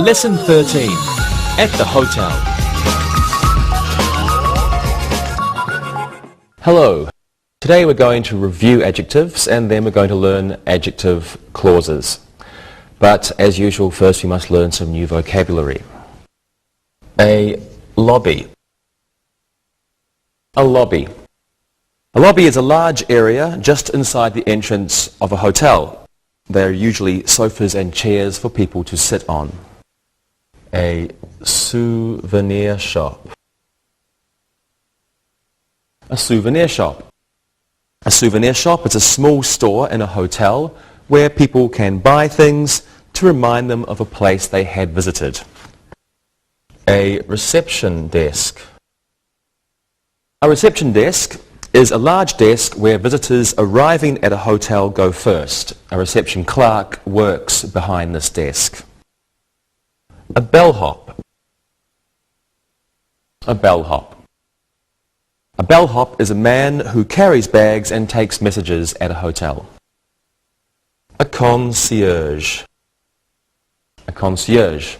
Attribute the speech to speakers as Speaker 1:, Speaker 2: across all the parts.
Speaker 1: Lesson 13. At the hotel. Hello. Today we're going to review adjectives and then we're going to learn adjective clauses. But as usual, first we must learn some new vocabulary. A lobby. A lobby. A lobby is a large area just inside the entrance of a hotel. There are usually sofas and chairs for people to sit on. A souvenir shop. A souvenir shop. A souvenir shop is a small store in a hotel where people can buy things to remind them of a place they had visited. A reception desk. A reception desk is a large desk where visitors arriving at a hotel go first. A reception clerk works behind this desk. A bellhop. A bellhop. A bellhop is a man who carries bags and takes messages at a hotel. A concierge. A concierge.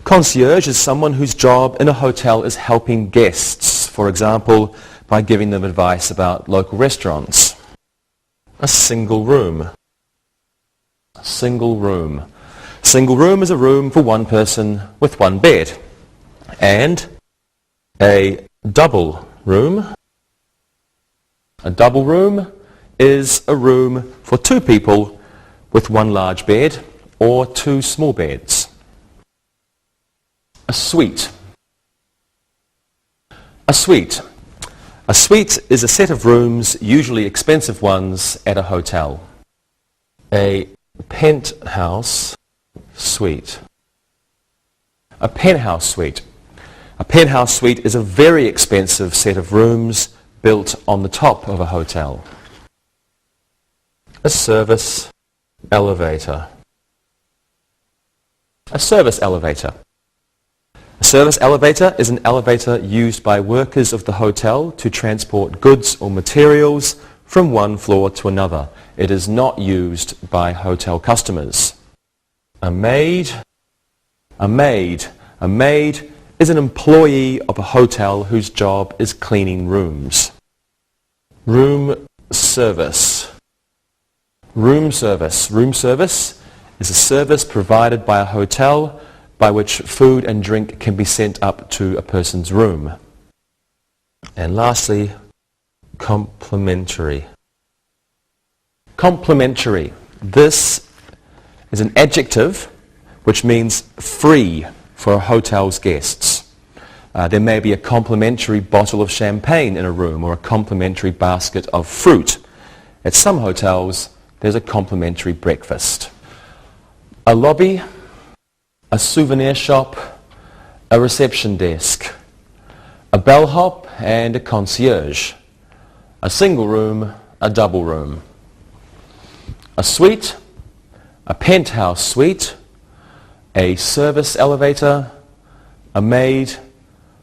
Speaker 1: Concierge is someone whose job in a hotel is helping guests, for example, by giving them advice about local restaurants. A single room. A single room. Single room is a room for one person with one bed. And a double room. A double room is a room for two people with one large bed or two small beds. A suite. A suite. A suite is a set of rooms, usually expensive ones, at a hotel. A penthouse suite. A penthouse suite. A penthouse suite is a very expensive set of rooms built on the top of a hotel. A service elevator. A service elevator. A service elevator is an elevator used by workers of the hotel to transport goods or materials from one floor to another. It is not used by hotel customers. A maid. A maid. A maid is an employee of a hotel whose job is cleaning rooms. Room service. Room service. Room service is a service provided by a hotel by which food and drink can be sent up to a person's room. And lastly, complimentary. Complimentary. This is an adjective which means free for a hotel's guests. There may be a complimentary bottle of champagne in a room or a complimentary basket of fruit. At some hotels, there's a complimentary breakfast. A lobby, a souvenir shop, a reception desk, a bellhop and a concierge, a single room, a double room, a suite, a penthouse suite, a service elevator, a maid,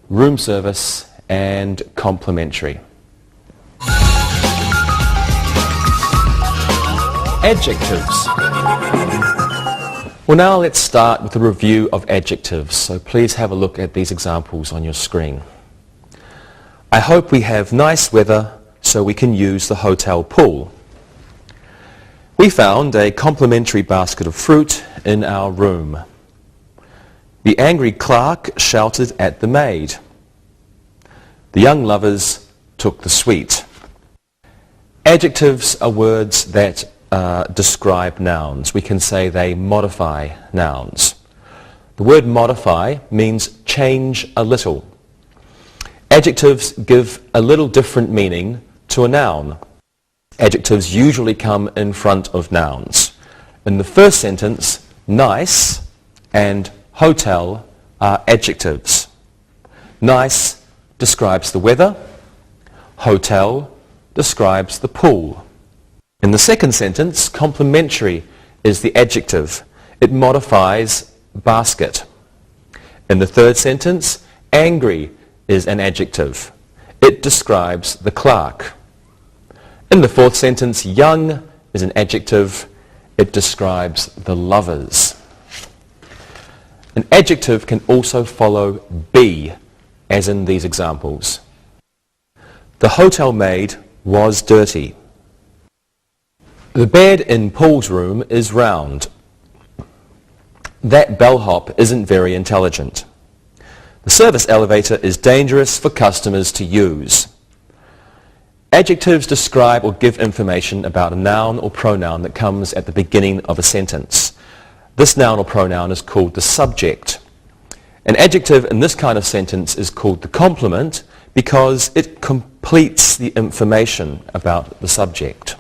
Speaker 1: room service and complimentary. Adjectives. Well, now let's start with a review of adjectives. So please have a look at these examples on your screen. I hope we have nice weather so we can use the hotel pool. We found a complimentary basket of fruit in our room. The angry clerk shouted at the maid. The young lovers took the suite. Adjectives are words that describe nouns. We can say they modify nouns. The word modify means change a little. Adjectives give a little different meaning to a noun. Adjectives usually come in front of nouns. In the first sentence, nice and hotel are adjectives. Nice describes the weather. Hotel describes the pool. In the second sentence, complimentary is the adjective. It modifies basket. In the third sentence, angry is an adjective. It describes the clerk. In the fourth sentence, young is an adjective. It describes the lovers. An adjective can also follow be, as in these examples. The hotel maid was dirty. The bed in Paul's room is round. That bellhop isn't very intelligent. The service elevator is dangerous for customers to use. Adjectives describe or give information about a noun or pronoun that comes at the beginning of a sentence. This noun or pronoun is called the subject. An adjective in this kind of sentence is called the complement because it completes the information about the subject.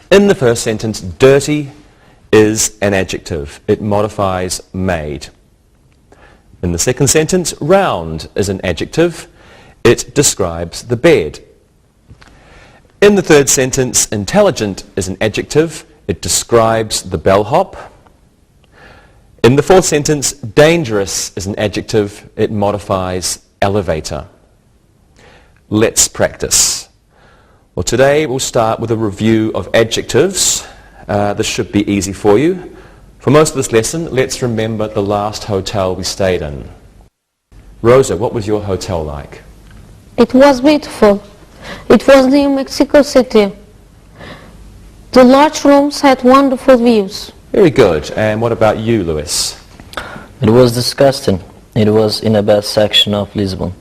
Speaker 1: In the first sentence, dirty is an adjective. It modifies maid. In the second sentence, round is an adjective. It describes the bed. In the third sentence, intelligent is an adjective. It describes the bellhop. In the fourth sentence, dangerous is an adjective. It modifies elevator. Let's practice. Well, today we'll start with a review of adjectives. This should be easy for you. For most of this lesson, let's remember the last hotel we stayed in. Rosa, what was your hotel like?
Speaker 2: It was beautiful. It was near Mexico City. The large rooms had wonderful views.
Speaker 1: Very good. And what about you, Lewis?
Speaker 3: It was disgusting. It was in a bad section of Lisbon.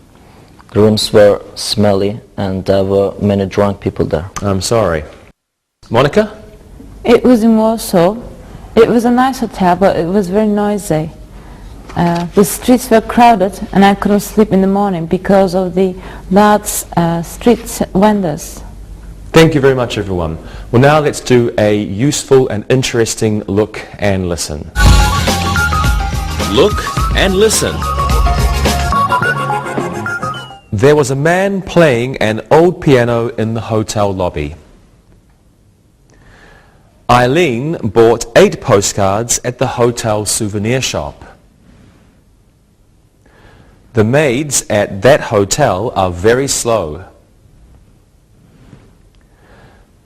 Speaker 3: The rooms were smelly and there were many drunk people there.
Speaker 1: I'm sorry. Monica?
Speaker 4: It was in Warsaw. It was a nice hotel, but it was very noisy. The streets were crowded and I couldn't sleep in the morning because of the loud street vendors.
Speaker 1: Thank you very much, everyone. Well, now let's do a useful and interesting look and listen. Look and listen. There was a man playing an old piano in the hotel lobby. Eileen bought 8 postcards at the hotel souvenir shop. The maids at that hotel are very slow.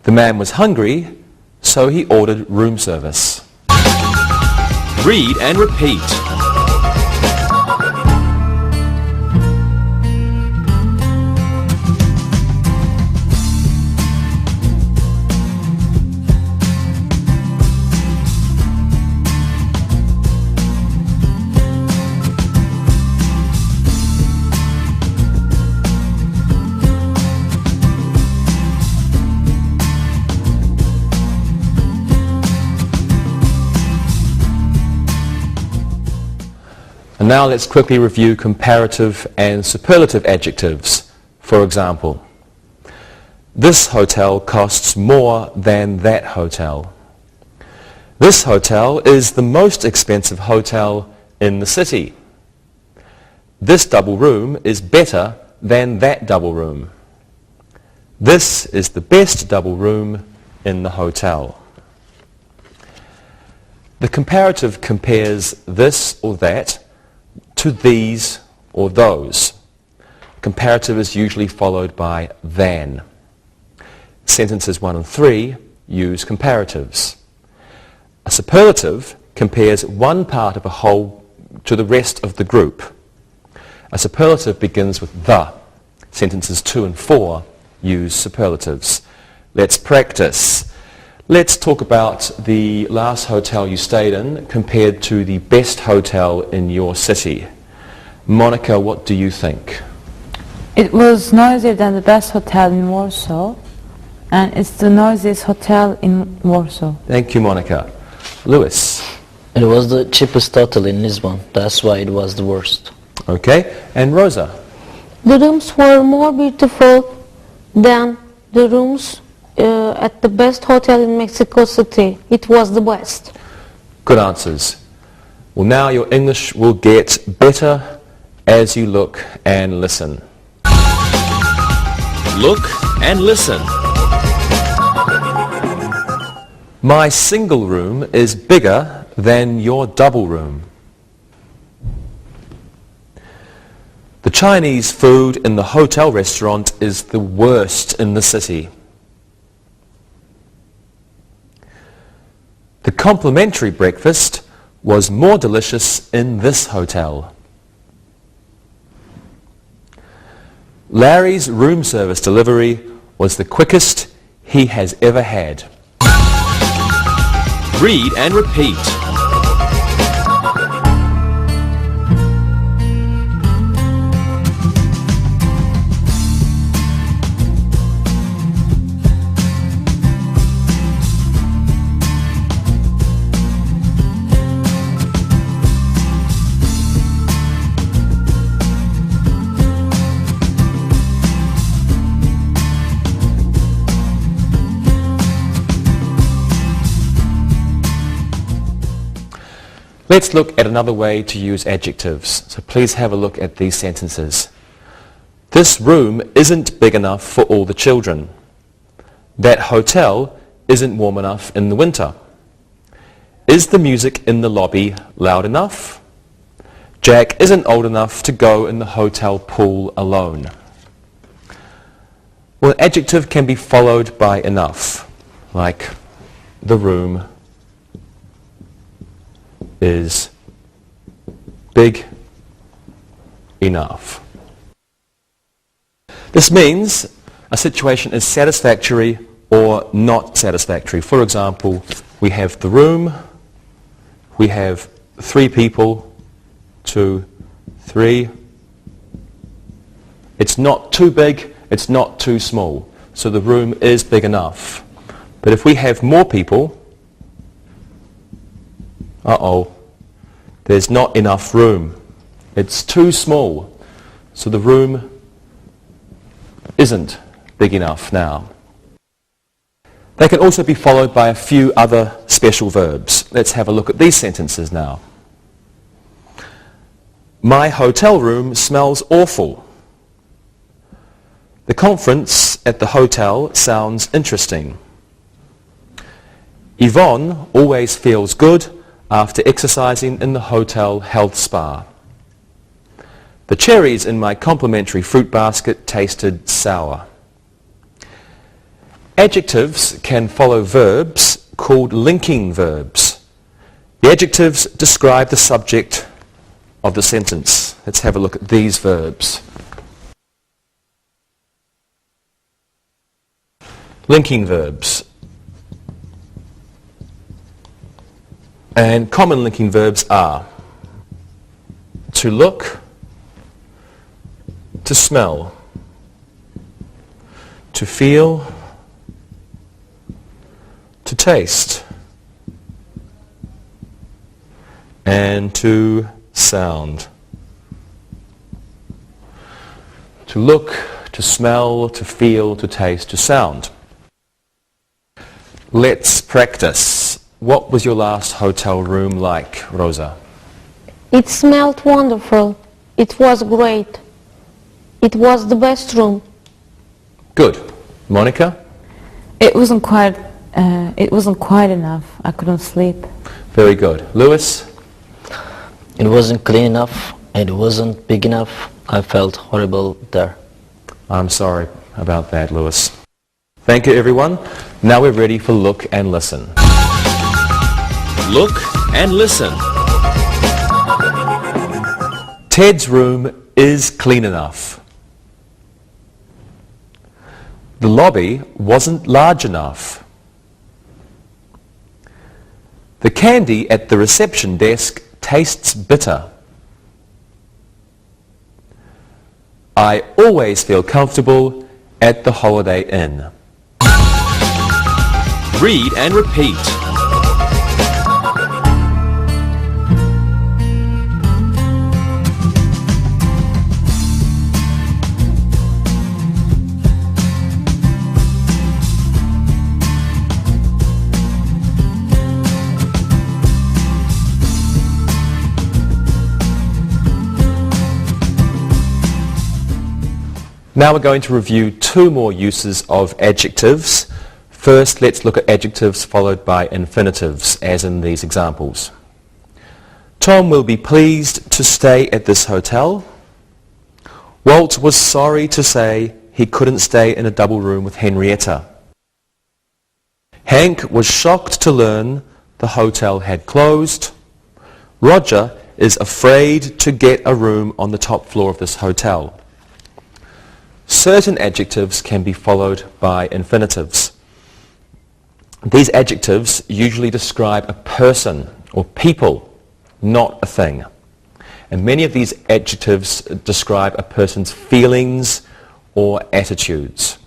Speaker 1: The man was hungry, so he ordered room service. Read and repeat. And now let's quickly review comparative and superlative adjectives. For example, this hotel costs more than that hotel. This hotel is the most expensive hotel in the city. This double room is better than that double room. This is the best double room in the hotel. The comparative compares this or that to these or those. Comparative is usually followed by than. Sentences 1 and 3 use comparatives. A superlative compares one part of a whole to the rest of the group. A superlative begins with the. Sentences 2 and 4 use superlatives. Let's practice. Let's talk about the last hotel you stayed in compared to the best hotel in your city. Monica, what do you think?
Speaker 4: It was noisier than the best hotel in Warsaw, and it's the noisiest hotel in Warsaw.
Speaker 1: Thank you, Monica. Lewis?
Speaker 3: It was the cheapest hotel in Lisbon. That's why it was the worst.
Speaker 1: Okay. And Rosa?
Speaker 2: The rooms were more beautiful than the rooms at the best hotel in Mexico City. It was the best.
Speaker 1: Good answers. Well, now your English will get better as you look and listen. Look and listen. My single room is bigger than your double room. The Chinese food in the hotel restaurant is the worst in the city. The complimentary breakfast was more delicious in this hotel. Larry's room service delivery was the quickest he has ever had. Read and repeat. Let's look at another way to use adjectives. So please have a look at these sentences. This room isn't big enough for all the children. That hotel isn't warm enough in the winter. Is the music in the lobby loud enough? Jack isn't old enough to go in the hotel pool alone. Well, an adjective can be followed by enough, like the room is big enough. This means a situation is satisfactory or not satisfactory. For example, we have the room, we have 3 people, 2, 3. It's not too big, it's not too small. So the room is big enough. But if we have more people, there's not enough room. It's too small. So the room isn't big enough now. They can also be followed by a few other special verbs. Let's have a look at these sentences now. My hotel room smells awful. The conference at the hotel sounds interesting. Yvonne always feels good after exercising in the hotel health spa. The cherries in my complimentary fruit basket tasted sour. Adjectives can follow verbs called linking verbs. The adjectives describe the subject of the sentence. Let's have a look at these verbs. Linking verbs. And common linking verbs are to look, to smell, to feel, to taste, and to sound. To look, to smell, to feel, to taste, to sound. Let's practice. What was your last hotel room like, Rosa?
Speaker 2: It smelled wonderful. It was great. It was the best room.
Speaker 1: Good. Monica?
Speaker 4: It wasn't quite enough. I couldn't sleep.
Speaker 1: Very good. Lewis?
Speaker 3: It wasn't clean enough. It wasn't big enough. I felt horrible there.
Speaker 1: I'm sorry about that, Lewis. Thank you, everyone. Now we're ready for Look and Listen. Look and listen. Ted's room is clean enough. The lobby wasn't large enough. The candy at the reception desk tastes bitter. I always feel comfortable at the Holiday Inn. Read and repeat. Now we're going to review 2 more uses of adjectives. First, let's look at adjectives followed by infinitives, as in these examples. Tom will be pleased to stay at this hotel. Walt was sorry to say he couldn't stay in a double room with Henrietta. Hank was shocked to learn the hotel had closed. Roger is afraid to get a room on the top floor of this hotel. Certain adjectives can be followed by infinitives. These adjectives usually describe a person or people, not a thing. And many of these adjectives describe a person's feelings or attitudes.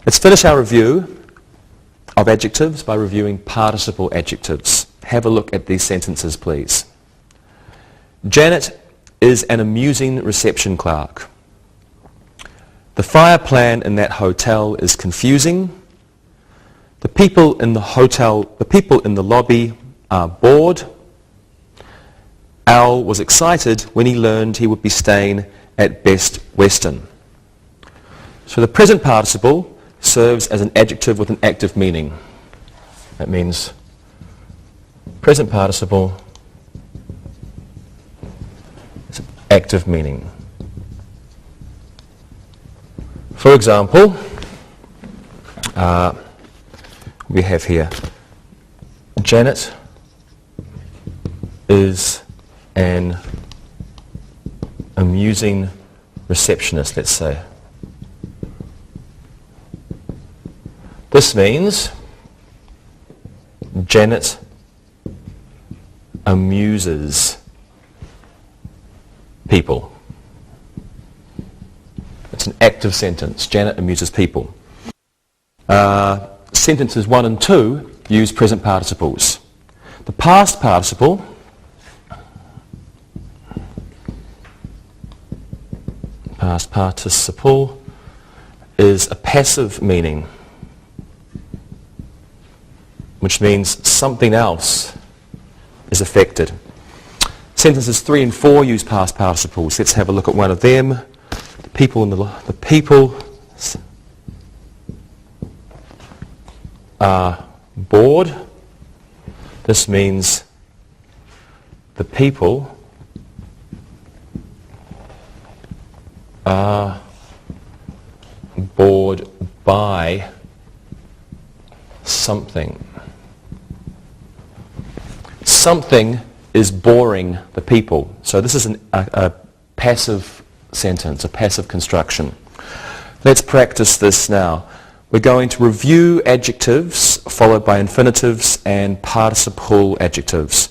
Speaker 1: Let's finish our review of adjectives by reviewing participle adjectives. Have a look at these sentences, please. Janet is an amusing reception clerk. The fire plan in that hotel is confusing. The people in the lobby are bored. Al was excited when he learned he would be staying at Best Western. So the present participle serves as an adjective with an active meaning. That means present participle is an active meaning. For example, we have here, Janet is an amusing receptionist, let's say. This means Janet amuses people. It's an active sentence. Janet amuses people. Sentences 1 and 2 use present participles. The past participle is a passive meaning, which means something else is affected. Sentences 3 and 4 use past participles. Let's have a look at one of them. The people are bored. This means the people are bored by something. Something is boring the people. So this is a passive sentence, a passive construction. Let's practice this now. We're going to review adjectives followed by infinitives and participle adjectives.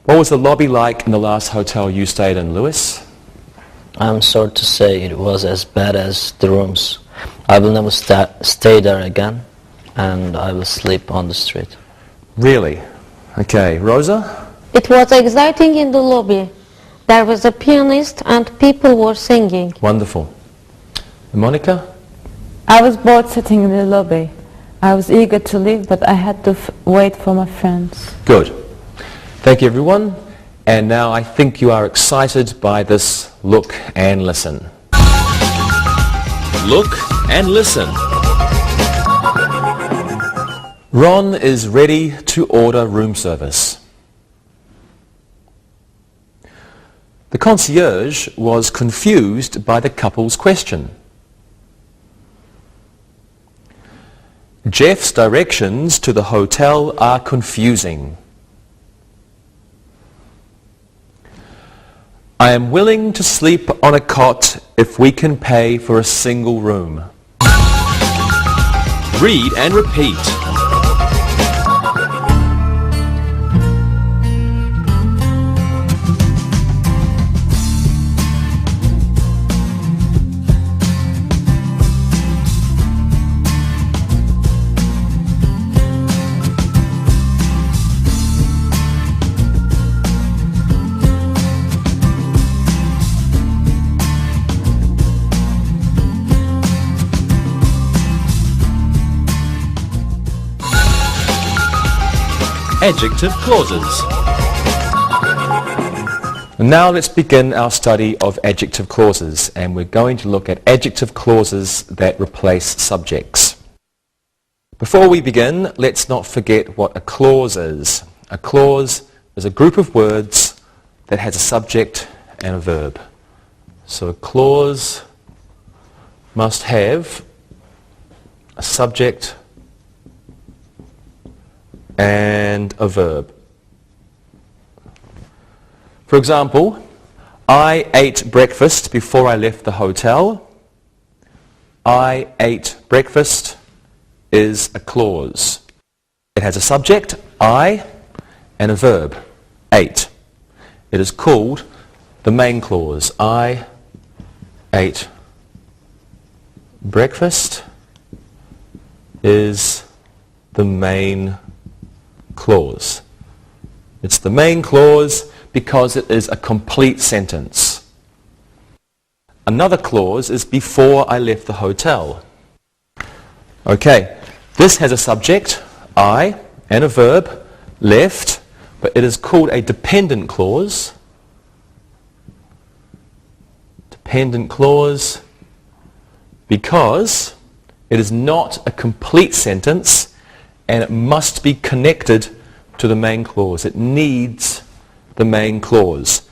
Speaker 1: What was the lobby like in the last hotel you stayed in, Lewis?
Speaker 3: I'm sorry to say it was as bad as the rooms. I will never stay there again, and I will sleep on the street.
Speaker 1: Really? Okay, Rosa?
Speaker 2: It was exciting in the lobby. There was a pianist and people were singing.
Speaker 1: Wonderful. Monica?
Speaker 4: I was bored sitting in the lobby. I was eager to leave, but I had to wait for my friends.
Speaker 1: Good. Thank you, everyone. And now I think you are excited by this look and listen. Look and listen. Ron is ready to order room service. The concierge was confused by the couple's question. Jeff's directions to the hotel are confusing. I am willing to sleep on a cot if we can pay for a single room. Read and repeat. Adjective clauses. Now let's begin our study of adjective clauses, and we're going to look at adjective clauses that replace subjects. Before we begin, let's not forget what a clause is. A clause is a group of words that has a subject and a verb. So a clause must have a subject and a verb. For example, I ate breakfast before I left the hotel. I ate breakfast is a clause. It has a subject, I, and a verb, ate. It is called the main clause. I ate breakfast is the main clause. It's the main clause because it is a complete sentence. Another clause is before I left the hotel. Okay, this has a subject, I, and a verb, left, but it is called a dependent clause. Dependent clause because it is not a complete sentence and it must be connected to the main clause. It needs the main clause.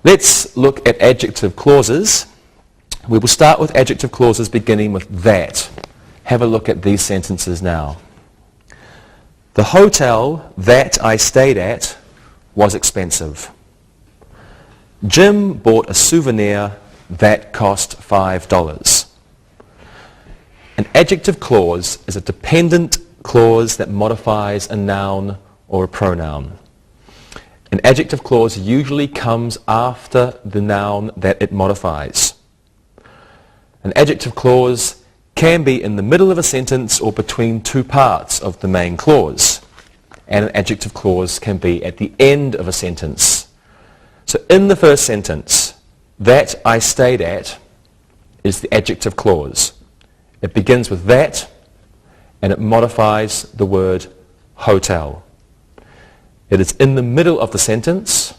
Speaker 1: Let's look at adjective clauses. We will start with adjective clauses beginning with that. Have a look at these sentences now. The hotel that I stayed at was expensive. Jim bought a souvenir that cost $5. An adjective clause is a dependent clause that modifies a noun or a pronoun. An adjective clause usually comes after the noun that it modifies. An adjective clause can be in the middle of a sentence or between two parts of the main clause. And an adjective clause can be at the end of a sentence. So in the first sentence, that I stayed at is the adjective clause. It begins with that and it modifies the word hotel. It is in the middle of the sentence.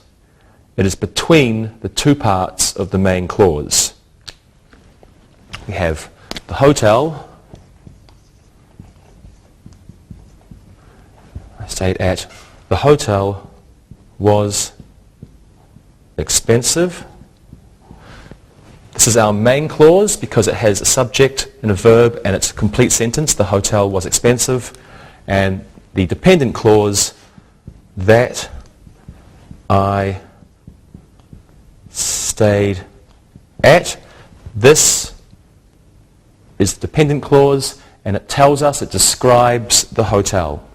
Speaker 1: It is between the two parts of the main clause. We have the hotel I stayed at. The hotel was expensive. This is our main clause because it has a subject and a verb and it's a complete sentence. The hotel was expensive. And the dependent clause, that I stayed at. This is the dependent clause and it tells us, it describes the hotel.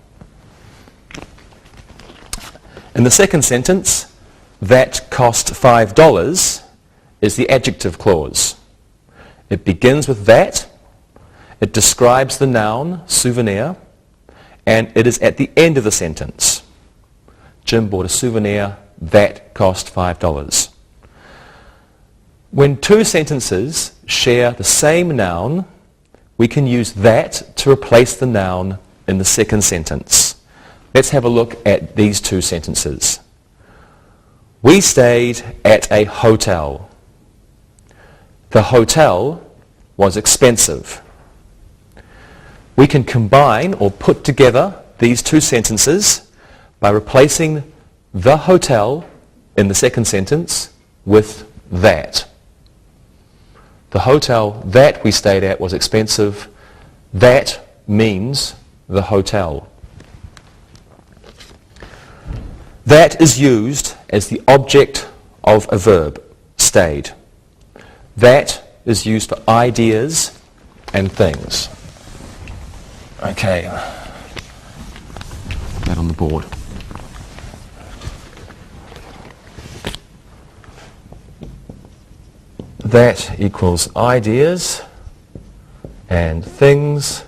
Speaker 1: In the second sentence, that cost $5 is the adjective clause. It begins with that, it describes the noun, souvenir, and it is at the end of the sentence. Jim bought a souvenir that cost $5. When two sentences share the same noun, we can use that to replace the noun in the second sentence. Let's have a look at these two sentences. We stayed at a hotel. The hotel was expensive. We can combine or put together these two sentences by replacing the hotel in the second sentence with that. The hotel that we stayed at was expensive. That means the hotel. That is used as the object of a verb, stayed. That is used for ideas and things. Okay, that on the board. That equals ideas and things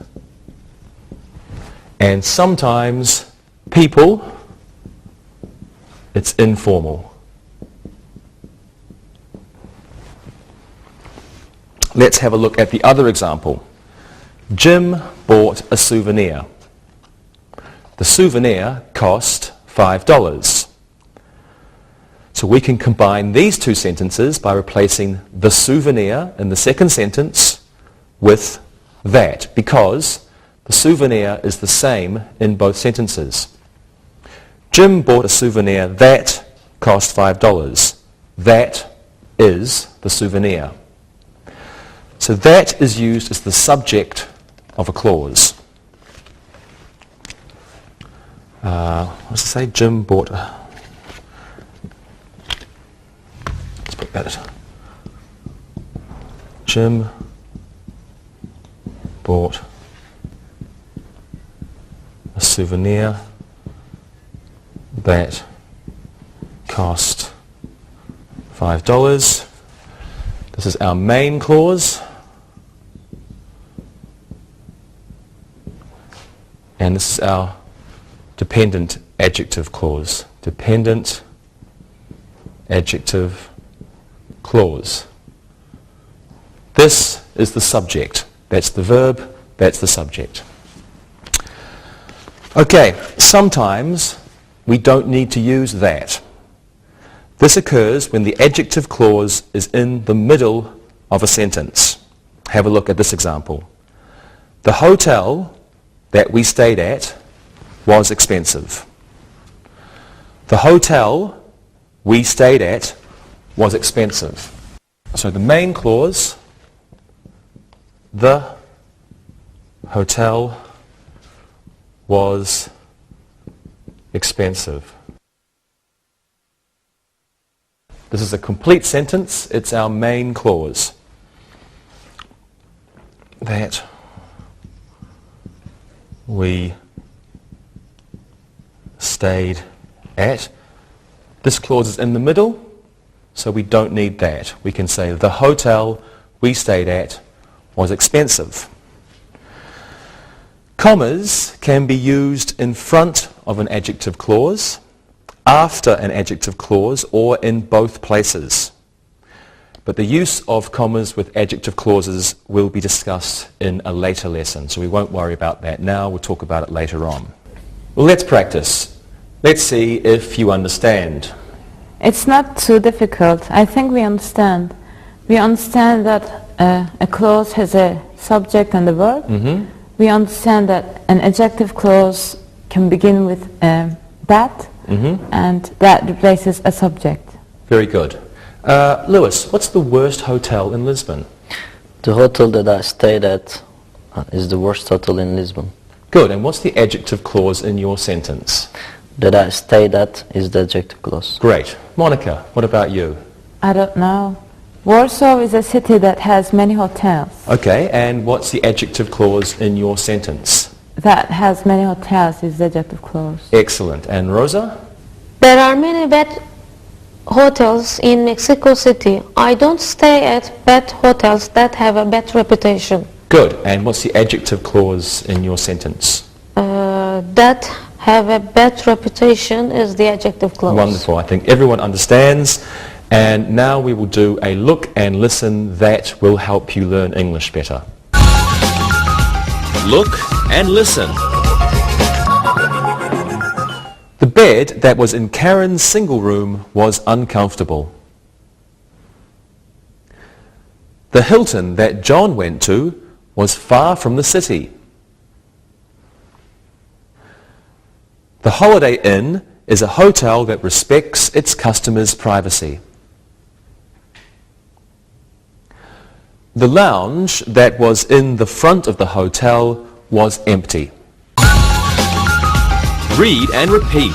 Speaker 1: and sometimes people. It's informal. Let's have a look at the other example. Jim bought a souvenir. The souvenir cost $5. So we can combine these two sentences by replacing the souvenir in the second sentence with that, because the souvenir is the same in both sentences. Jim bought a souvenir that cost $5. That is the souvenir. So that is used as the subject of a clause. What does it say? Jim bought a... Jim bought a souvenir that cost $5. This is our main clause. And this is our dependent adjective clause. Dependent adjective clause. This is the subject. That's the verb, that's the subject. Okay, sometimes we don't need to use that. This occurs when the adjective clause is in the middle of a sentence. Have a look at this example. The hotel that we stayed at was expensive. The hotel we stayed at was expensive. So the main clause, the hotel was expensive. This is a complete sentence. It's our main clause. That we stayed at. This clause is in the middle, so we don't need that. We can say the hotel we stayed at was expensive. Commas can be used in front of an adjective clause, after an adjective clause, or in both places. But the use of commas with adjective clauses will be discussed in a later lesson, so we won't worry about that now. We'll talk about it later on. Well, let's practice. Let's see if you understand.
Speaker 4: It's not too difficult. I think we understand. We understand that a clause has a subject and a verb.
Speaker 1: Mm-hmm.
Speaker 4: We understand that an adjective clause can begin with that, and that replaces a subject.
Speaker 1: Very good. Lewis, what's the worst hotel in Lisbon?
Speaker 3: The hotel that I stayed at is the worst hotel in Lisbon.
Speaker 1: Good. And what's the adjective clause in your sentence?
Speaker 3: That I stayed at is the adjective clause.
Speaker 1: Great. Monica, what about you?
Speaker 4: I don't know. Warsaw is a city that has many hotels.
Speaker 1: Okay, and what's the adjective clause in your sentence?
Speaker 4: That has many hotels is the adjective clause.
Speaker 1: Excellent. And Rosa?
Speaker 2: There are many bad hotels in Mexico City. I don't stay at bad hotels that have a bad reputation.
Speaker 1: Good. And what's the adjective clause in your sentence?
Speaker 2: That have a bad reputation is the adjective clause.
Speaker 1: Wonderful. I think everyone understands. And now we will do a look and listen that will help you learn English better. Look and listen. The bed that was in Karen's single room was uncomfortable. The Hilton that John went to was far from the city. The Holiday Inn is a hotel that respects its customers' privacy. The lounge that was in the front of the hotel was empty. Read and repeat.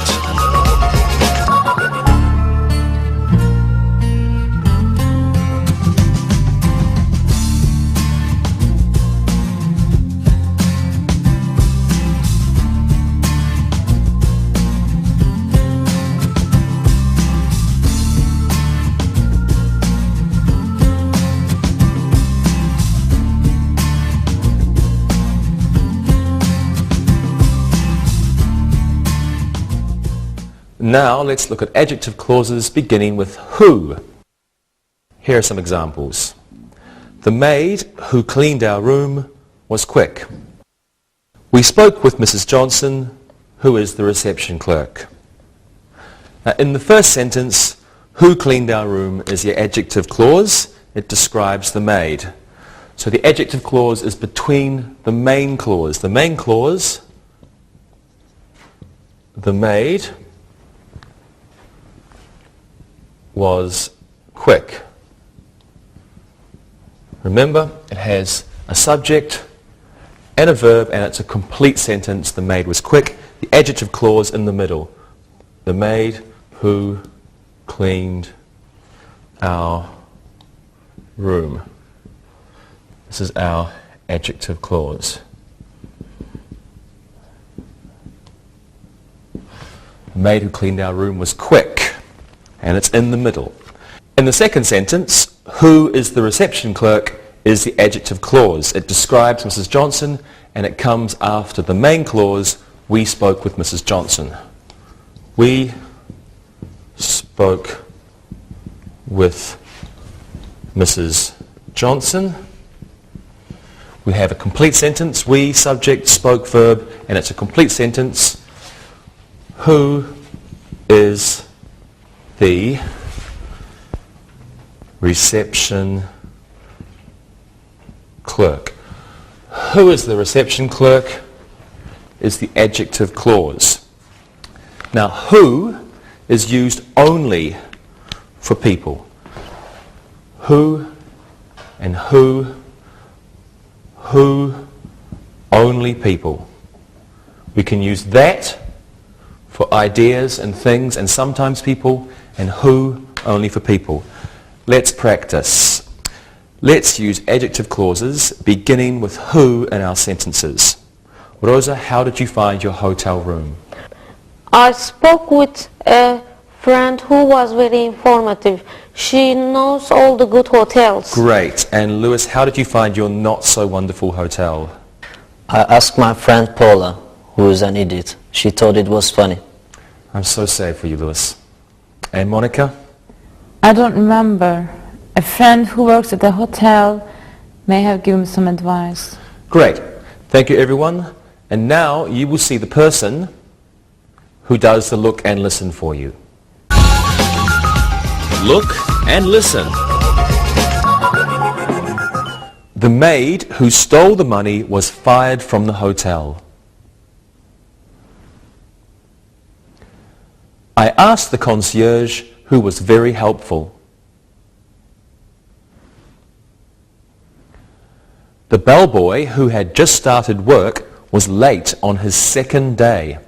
Speaker 1: Now let's look at adjective clauses beginning with who. Here are some examples. The maid who cleaned our room was quick. We spoke with Mrs. Johnson, who is the reception clerk. Now, in the first sentence, who cleaned our room is the adjective clause. It describes the maid. So the adjective clause is between the main clause. The main clause, the maid was quick. Remember, it has a subject and a verb, and it's a complete sentence. The maid was quick. The adjective clause in the middle. The maid who cleaned our room. This is our adjective clause. The maid who cleaned our room was quick, and it's in the middle. In the second sentence, who is the reception clerk is the adjective clause. It describes Mrs. Johnson, and it comes after the main clause, we spoke with Mrs. Johnson. We spoke with Mrs. Johnson. We have a complete sentence, we, subject, spoke, verb, and it's a complete sentence. Who is the reception clerk? Who is the reception clerk is the adjective clause. Now, who is used only for people. Who and who, only people. We can use that for ideas and things and sometimes people, and who only for people. Let's practice. Let's use adjective clauses beginning with who in our sentences. Rosa, how did you find your hotel room?
Speaker 2: I spoke with a friend who was very informative. She knows all the good hotels.
Speaker 1: Great. And Lewis, how did you find your not so wonderful hotel?
Speaker 3: I asked my friend Paula, who is an idiot. She thought it was funny.
Speaker 1: I'm so sad for you, Lewis. And Monica?
Speaker 4: I don't remember. A friend who works at the hotel may have given some advice.
Speaker 1: Great. Thank you, everyone. And now you will see the person who does the look and listen for you. Look and listen. The maid who stole the money was fired from the hotel. I asked the concierge, who was very helpful. The bellboy who had just started work was late on his second day.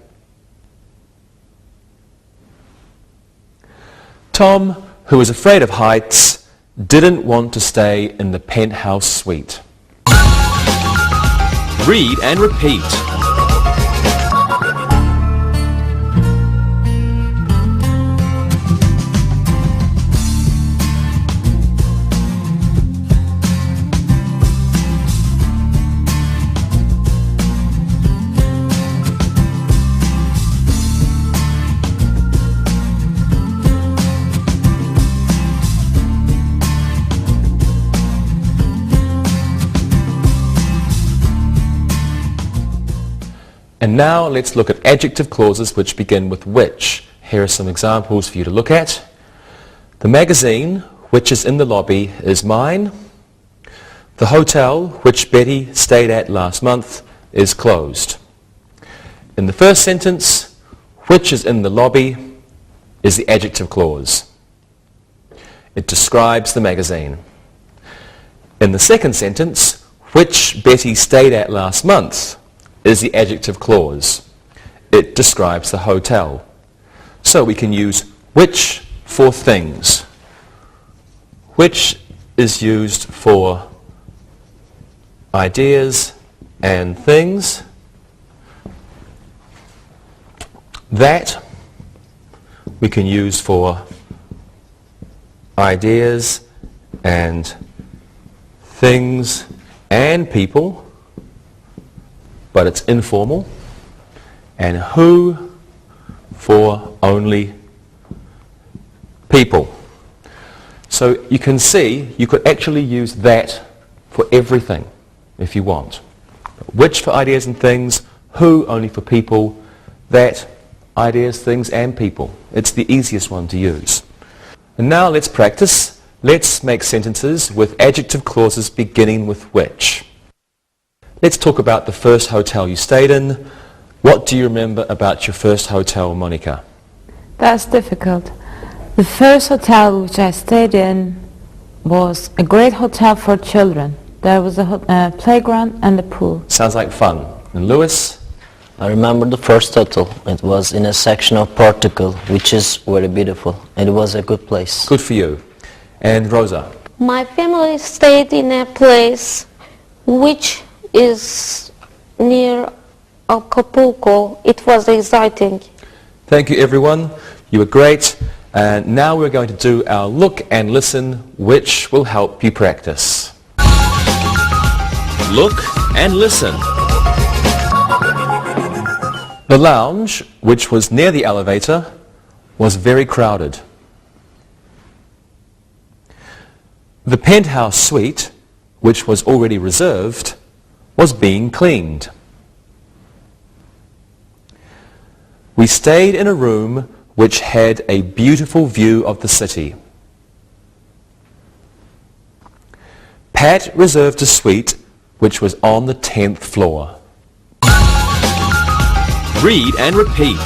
Speaker 1: Tom, who was afraid of heights, didn't want to stay in the penthouse suite. Read and repeat. And now let's look at adjective clauses which begin with which. Here are some examples for you to look at. The magazine, which is in the lobby, is mine. The hotel, which Betty stayed at last month, is closed. In the first sentence, which is in the lobby is the adjective clause. It describes the magazine. In the second sentence, which Betty stayed at last month is the adjective clause. It describes the hotel. So we can use which for things. Which is used for ideas and things. That we can use for ideas and things and people, but it's informal. And who for only people. So you can see you could actually use that for everything if you want. Which for ideas and things, who only for people, that, ideas, things and people. It's the easiest one to use. And now let's practice. Let's make sentences with adjective clauses beginning with which. Let's talk about the first hotel you stayed in. What do you remember about your first hotel, Monica?
Speaker 4: That's difficult. The first hotel which I stayed in was a great hotel for children. There was a playground and a pool.
Speaker 1: Sounds like fun. And Lewis?
Speaker 3: I remember the first hotel. It was in a section of Portugal, which is very beautiful. It was a good place.
Speaker 1: Good for you. And Rosa?
Speaker 2: My family stayed in a place which is near Acapulco. It was exciting.
Speaker 1: Thank you, everyone. You were great. And now we're going to do our look and listen, which will help you practice. Look and listen. The lounge, which was near the elevator, was very crowded. The penthouse suite, which was already reserved, was being cleaned. We stayed in a room which had a beautiful view of the city. Pat reserved a suite which was on the 10th floor. Read and repeat.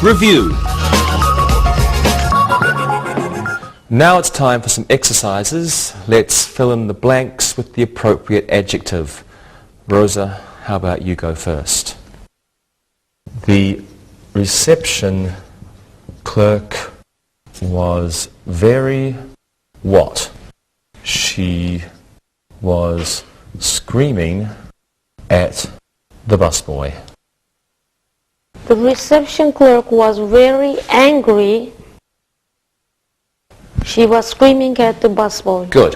Speaker 1: Review. Now it's time for some exercises. Let's fill in the blanks with the appropriate adjective. Rosa, how about you go first? The reception clerk was very what? She was screaming at the busboy.
Speaker 2: The reception clerk was very angry. She was screaming at the busboy.
Speaker 1: Good.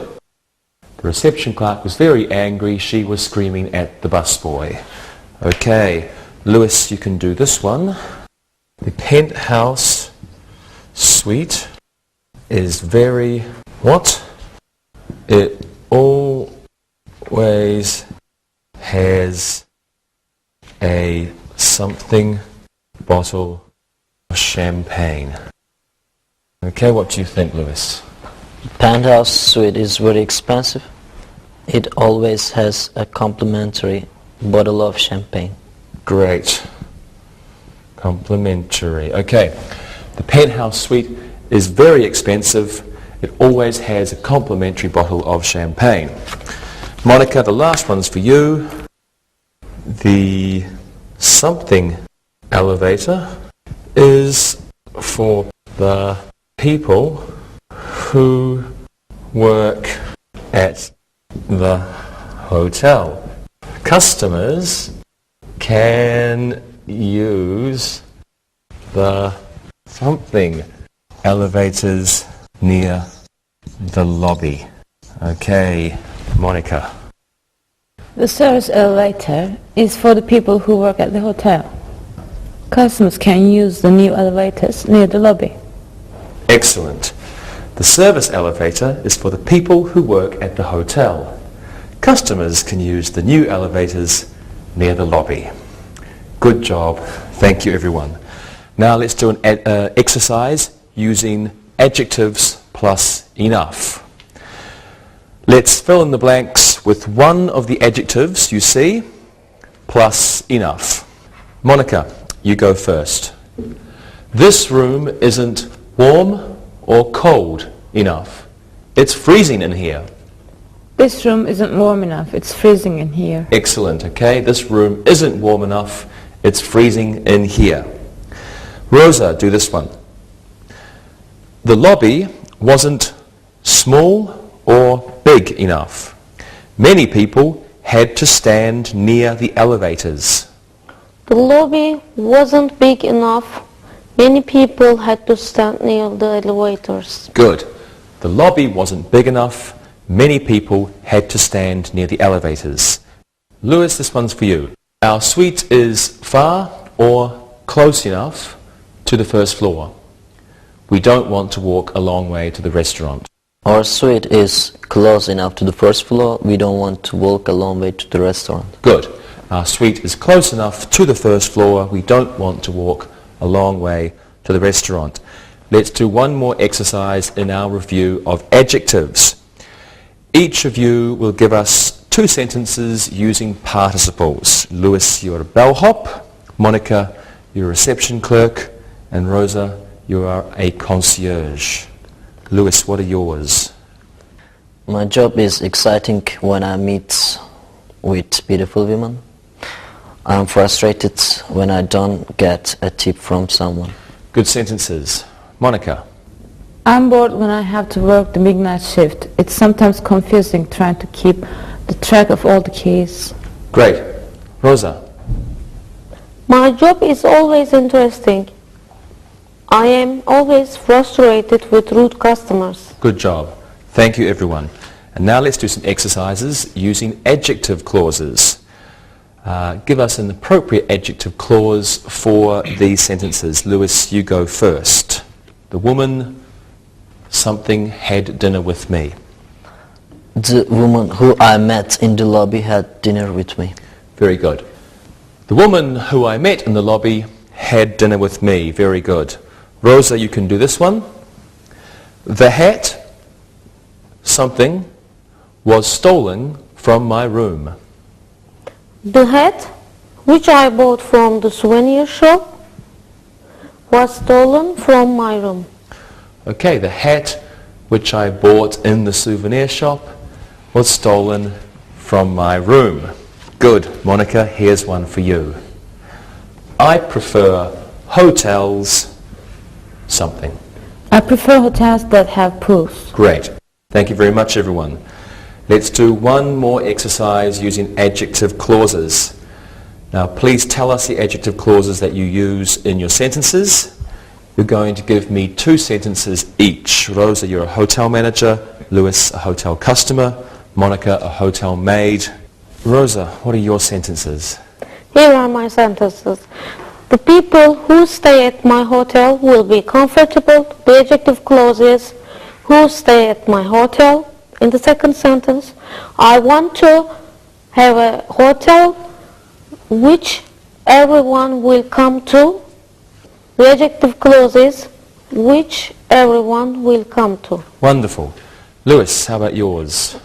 Speaker 1: The reception clerk was very angry. She was screaming at the busboy. Okay, Lewis, you can do this one. The penthouse suite is very what? It always has a something bottle of champagne. Okay, what do you think, Lewis?
Speaker 3: Penthouse suite is very expensive. It always has a complimentary bottle of champagne.
Speaker 1: Great. Complimentary. Okay. The penthouse suite is very expensive. It always has a complimentary bottle of champagne. Monica, the last one's for you. The something elevator is for the people who work at the hotel. Customers can use the something elevators near the lobby. Okay, Monica.
Speaker 4: The service elevator is for the people who work at the hotel. Customers can use the new elevators near the lobby.
Speaker 1: Excellent. The service elevator is for the people who work at the hotel. Customers can use the new elevators near the lobby. Good job. Thank you, everyone. Now let's do an exercise using adjectives plus enough. Let's fill in the blanks with one of the adjectives you see plus enough. Monica, you go first. This room isn't warm or cold enough. It's freezing in here.
Speaker 4: This room isn't warm enough. It's freezing in here.
Speaker 1: Excellent, okay. This room isn't warm enough. It's freezing in here. Rosa, do this one. The lobby wasn't small or big enough. Many people had to stand near the elevators.
Speaker 2: The lobby wasn't big enough. Many people had to stand near the elevators.
Speaker 1: Good. The lobby wasn't big enough. Many people had to stand near the elevators. Lewis, this one's for you. Our suite is far or close enough to the first floor. We don't want to walk a long way to the restaurant.
Speaker 3: Our suite is close enough to the first floor. We don't want to walk a long way to the restaurant.
Speaker 1: Good. Our suite is close enough to the first floor. We don't want to walk a long way to the restaurant. Let's do one more exercise in our review of adjectives. Each of you will give us 2 sentences using participles. Lewis, you're a bellhop. Monica, you're a reception clerk. And Rosa, you are a concierge. Lewis, what are yours?
Speaker 3: My job is exciting when I meet with beautiful women. I'm frustrated when I don't get a tip from someone.
Speaker 1: Good sentences. Monica?
Speaker 4: I'm bored when I have to work the midnight shift. It's sometimes confusing trying to keep the track of all the keys.
Speaker 1: Great. Rosa?
Speaker 2: My job is always interesting. I am always frustrated with rude customers.
Speaker 1: Good job. Thank you, everyone. And now let's do some exercises using adjective clauses. Give us an appropriate adjective clause for these sentences. Lewis, you go first. The woman, something, had dinner with me.
Speaker 3: The woman who I met in the lobby had dinner with me.
Speaker 1: Very good. The woman who I met in the lobby had dinner with me. Very good. Rosa, you can do this one. The hat, something, was stolen from my room.
Speaker 2: The hat, which I bought from the souvenir shop, was stolen from my room.
Speaker 1: Okay, the hat which I bought in the souvenir shop was stolen from my room. Good. Monica, here's one for you. I prefer hotels, something.
Speaker 4: I prefer hotels that have pools.
Speaker 1: Great. Thank you very much, everyone. Let's do one more exercise using adjective clauses. Now, please tell us the adjective clauses that you use in your sentences. You're going to give me 2 sentences each. Rosa, you're a hotel manager. Lewis, a hotel customer. Monica, a hotel maid. Rosa, what are your sentences?
Speaker 2: Here are my sentences. The people who stay at my hotel will be comfortable. The adjective clause is who stay at my hotel. In the second sentence, I want to have a hotel which everyone will come to. The adjective clause is which everyone will come to.
Speaker 1: Wonderful. Lewis, how about yours?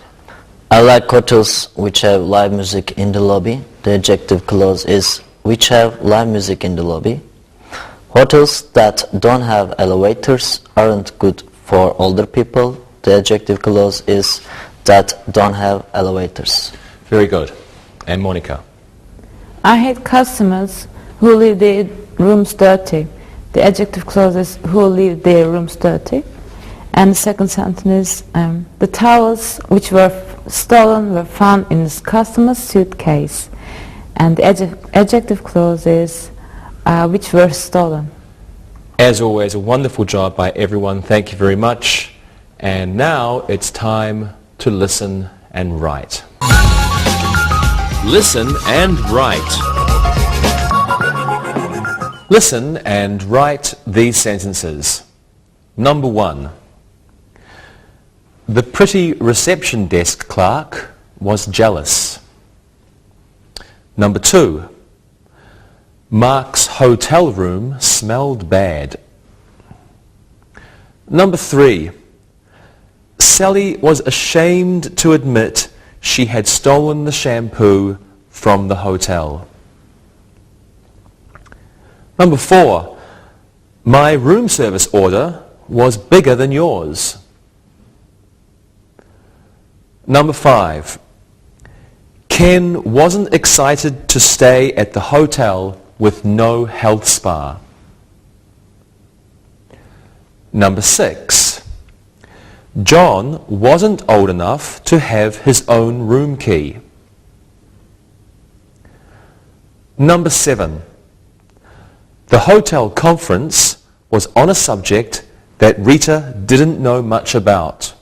Speaker 3: I like hotels which have live music in the lobby. The adjective clause is which have live music in the lobby. Hotels that don't have elevators aren't good for older people. The adjective clause is that don't have elevators.
Speaker 1: Very good. And Monica?
Speaker 4: I hate customers who leave their rooms dirty. The adjective clause is who leave their rooms dirty. And the second sentence is the towels which were stolen were found in this customer's suitcase. And the adjective clause is which were stolen.
Speaker 1: As always, a wonderful job by everyone. Thank you very much. And now it's time to listen and write. Listen and write. Listen and write these sentences. Number 1. The pretty reception desk clerk was jealous. Number 2. Mark's hotel room smelled bad. Number 3. Sally was ashamed to admit she had stolen the shampoo from the hotel. Number 4. My room service order was bigger than yours. Number 5. Ken wasn't excited to stay at the hotel with no health spa. Number 6. John wasn't old enough to have his own room key. Number 7. The hotel conference was on a subject that Rita didn't know much about.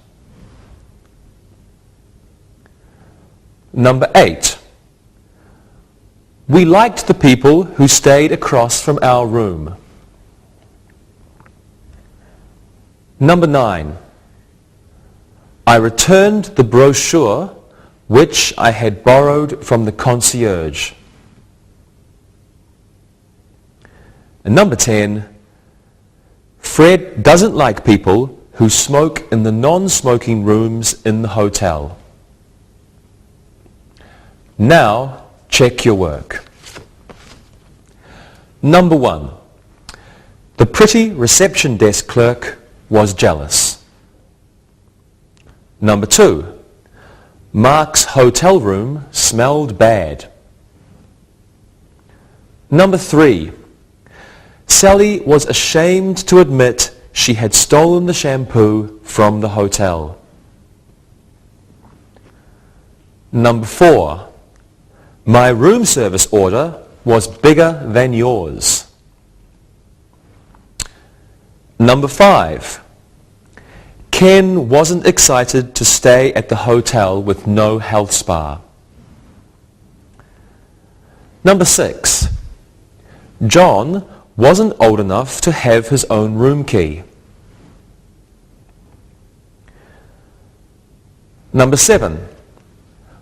Speaker 1: Number 8. We liked the people who stayed across from our room. Number 9. I returned the brochure which I had borrowed from the concierge. And number 10. Fred doesn't like people who smoke in the non-smoking rooms in the hotel. Now, check your work. Number 1. The pretty reception desk clerk was jealous. Number 2. Mark's hotel room smelled bad. Number 3. Sally was ashamed to admit she had stolen the shampoo from the hotel. Number 4. My room service order was bigger than yours. Number 5. Ken wasn't excited to stay at the hotel with no health spa. Number 6. John wasn't old enough to have his own room key. Number 7.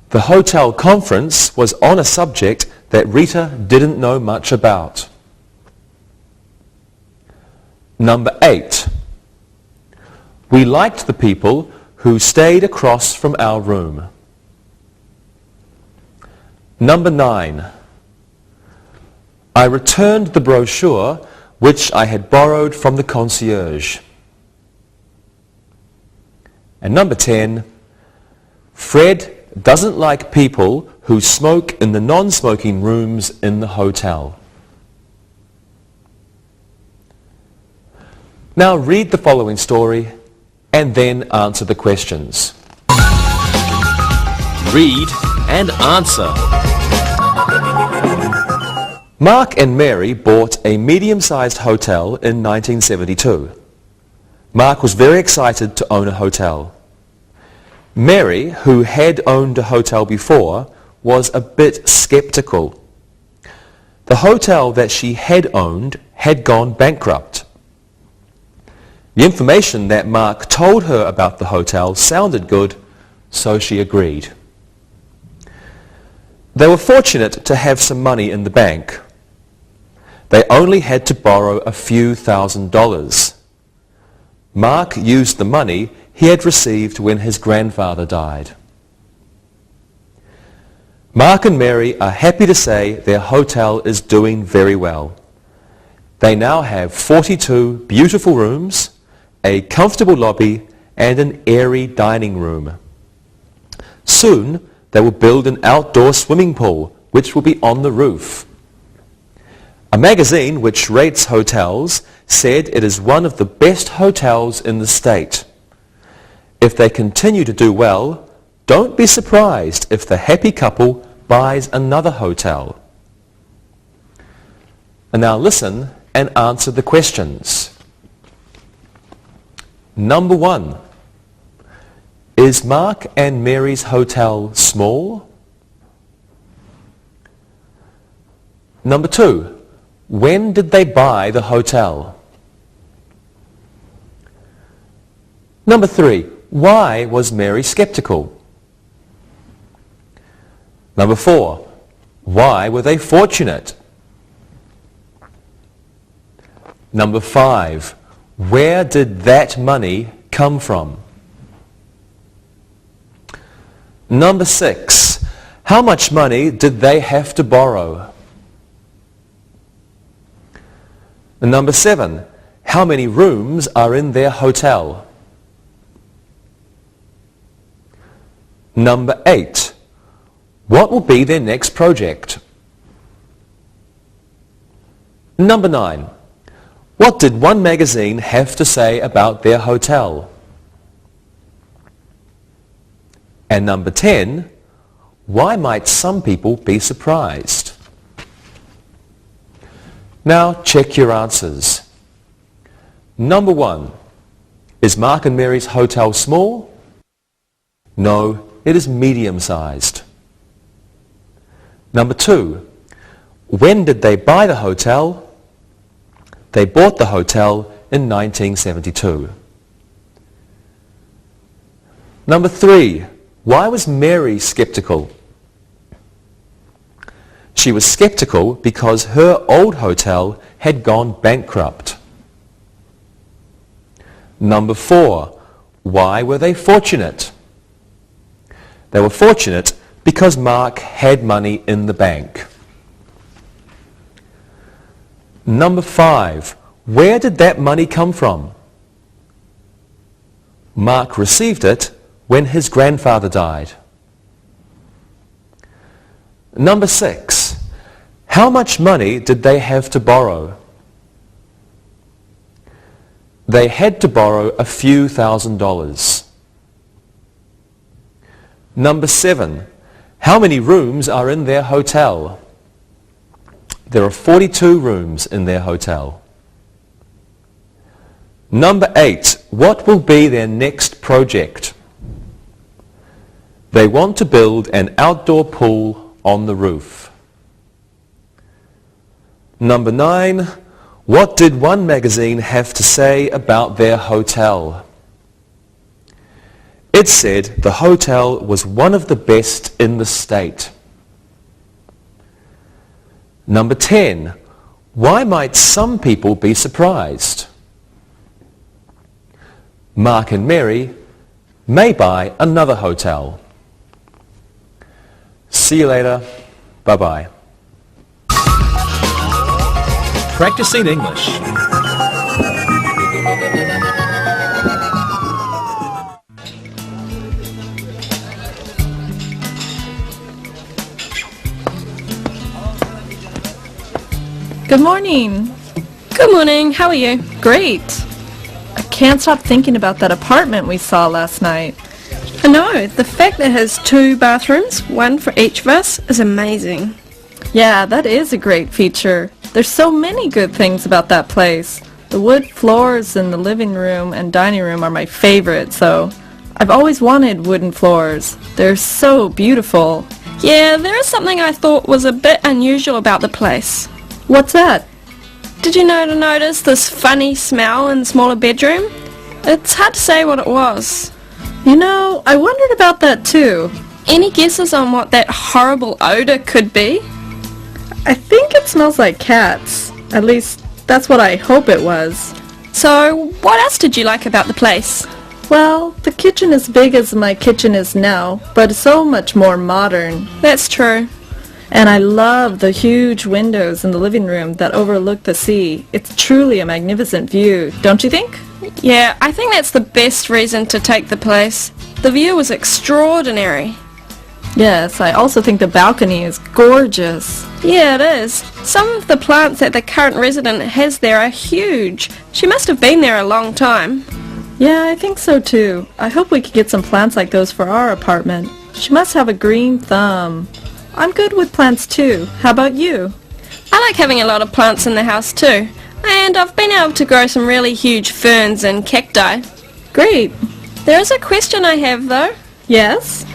Speaker 1: The hotel conference was on a subject that Rita didn't know much about. Number 8. We liked the people who stayed across from our room. Number 9. I returned the brochure which I had borrowed from the concierge. And number 10. Fred doesn't like people who smoke in the non-smoking rooms in the hotel. Now read the following story and then answer the questions.
Speaker 5: Read and answer.
Speaker 1: Mark and Mary bought a medium-sized hotel in 1972. Mark was very excited to own a hotel. Mary, who had owned a hotel before, was a bit skeptical. The hotel that she had owned had gone bankrupt. The information that Mark told her about the hotel sounded good, so she agreed. They were fortunate to have some money in the bank. They only had to borrow a few $1,000s. Mark used the money he had received when his grandfather died. Mark and Mary are happy to say their hotel is doing very well. They now have 42 beautiful rooms, a comfortable lobby, and an airy dining room. Soon, they will build an outdoor swimming pool, which will be on the roof. A magazine which rates hotels said it is one of the best hotels in the state. If they continue to do well, don't be surprised if the happy couple buys another hotel. And now listen and answer the questions. Number 1. Is Mark and Mary's hotel small? Number 2. When did they buy the hotel? Number 3. Why was Mary skeptical? Number 4. Why were they fortunate? Number 5. Where did that money come from? Number 6. How much money did they have to borrow? And number 7. How many rooms are in their hotel? Number 8. What will be their next project? Number 9. What did one magazine have to say about their hotel? And number 10. Why might some people be surprised? Now check your answers. Number 1. Is Mark and Mary's hotel small? No, it is medium-sized. Number 2. When did they buy the hotel? They bought the hotel in 1972. Number 3. Why was Mary skeptical? She was skeptical because her old hotel had gone bankrupt. Number 4. Why were they fortunate? They were fortunate Because Mark had money in the bank. Number 5. Where did that money come from? Mark received it when his grandfather died. Number 6. How much money did they have to borrow? They had to borrow a few $1,000s. Number 7. How many rooms are in their hotel? There are 42 rooms in their hotel. Number 8. What will be their next project? They want to build an outdoor pool on the roof. Number 9. What did one magazine have to say about their hotel? It said the hotel was one of the best in the state. Number 10. Why might some people be surprised? Mark and Mary may buy another hotel. See you later. Bye-bye.
Speaker 5: Practicing English.
Speaker 6: Good morning.
Speaker 7: Good morning, how are you?
Speaker 6: Great. I can't stop thinking about that apartment we saw last night.
Speaker 7: I know, the fact that it has 2 bathrooms, one for each of us, is amazing.
Speaker 6: Yeah, that is a great feature. There's so many good things about that place. The wood floors in the living room and dining room are my favorite, so I've always wanted wooden floors. They're so beautiful.
Speaker 7: Yeah, there is something I thought was a bit unusual about the place.
Speaker 6: What's that?
Speaker 7: Did you notice this funny smell in the smaller bedroom? It's hard to say what it was.
Speaker 6: You know, I wondered about that too.
Speaker 7: Any guesses on what that horrible odor could be?
Speaker 6: I think it smells like cats. At least, that's what I hope it was.
Speaker 7: So, what else did you like about the place?
Speaker 6: Well, the kitchen is big as my kitchen is now, but so much more modern.
Speaker 7: That's true.
Speaker 6: And I love the huge windows in the living room that overlook the sea. It's truly a magnificent view, don't you think?
Speaker 7: Yeah, I think that's the best reason to take the place. The view was extraordinary.
Speaker 6: Yes, I also think the balcony is gorgeous.
Speaker 7: Yeah, it is. Some of the plants that the current resident has there are huge. She must have been there a long time.
Speaker 6: Yeah, I think so too. I hope we could get some plants like those for our apartment. She must have a green thumb. I'm good with plants too. How about you?
Speaker 7: I like having a lot of plants in the house too. And I've been able to grow some really huge ferns and cacti.
Speaker 6: Great.
Speaker 7: There is a question I have though.
Speaker 6: Yes?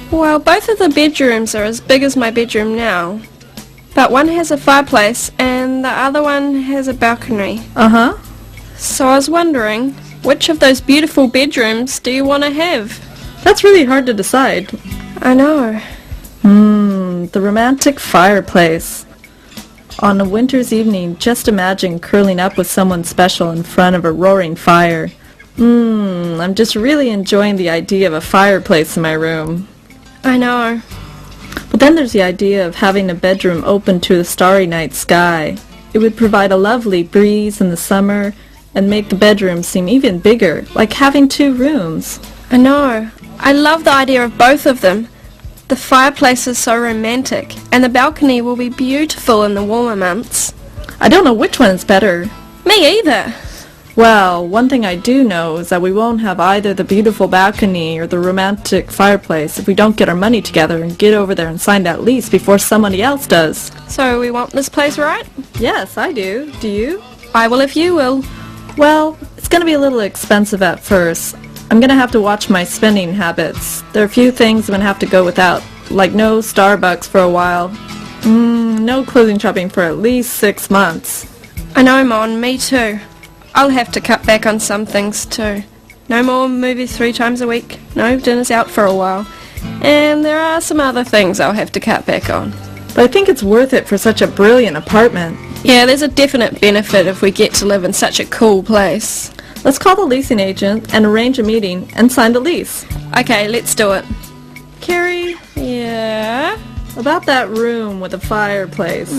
Speaker 7: Well, both of the bedrooms are as big as my bedroom now. But one has a fireplace and the other one has a balcony.
Speaker 6: Uh-huh.
Speaker 7: So I was wondering, which of those beautiful bedrooms do you want to have?
Speaker 6: That's really hard to decide.
Speaker 7: I know.
Speaker 6: The romantic fireplace. On a winter's evening, just imagine curling up with someone special in front of a roaring fire. I'm just really enjoying the idea of a fireplace in my room.
Speaker 7: I know.
Speaker 6: But then there's the idea of having a bedroom open to the starry night sky. It would provide a lovely breeze in the summer and make the bedroom seem even bigger, like having 2 rooms.
Speaker 7: I know. I love the idea of both of them. The fireplace is so romantic, and the balcony will be beautiful in the warmer months.
Speaker 6: I don't know which one is better.
Speaker 7: Me either.
Speaker 6: Well, one thing I do know is that we won't have either the beautiful balcony or the romantic fireplace if we don't get our money together and get over there and sign that lease before somebody else does.
Speaker 7: So we want this place, right?
Speaker 6: Yes, I do. Do you?
Speaker 7: I will if you will.
Speaker 6: Well, it's going to be a little expensive at first. I'm going to have to watch my spending habits. There are a few things I'm going to have to go without, like no Starbucks for a while. No clothing shopping for at least 6 months.
Speaker 7: I know, Mon, me too. I'll have to cut back on some things too. No more movies 3 times a week. No dinners out for a while. And there are some other things I'll have to cut back on.
Speaker 6: But I think it's worth it for such a brilliant apartment.
Speaker 7: Yeah, there's a definite benefit if we get to live in such a cool place.
Speaker 6: Let's call the leasing agent and arrange a meeting and sign the lease.
Speaker 7: Okay, let's do it.
Speaker 6: Carrie?
Speaker 7: Yeah?
Speaker 6: About that room with a fireplace.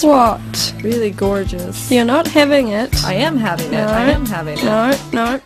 Speaker 7: What?
Speaker 6: Really gorgeous.
Speaker 7: You're not having it.
Speaker 6: I am having it. I am having it.
Speaker 7: No, no.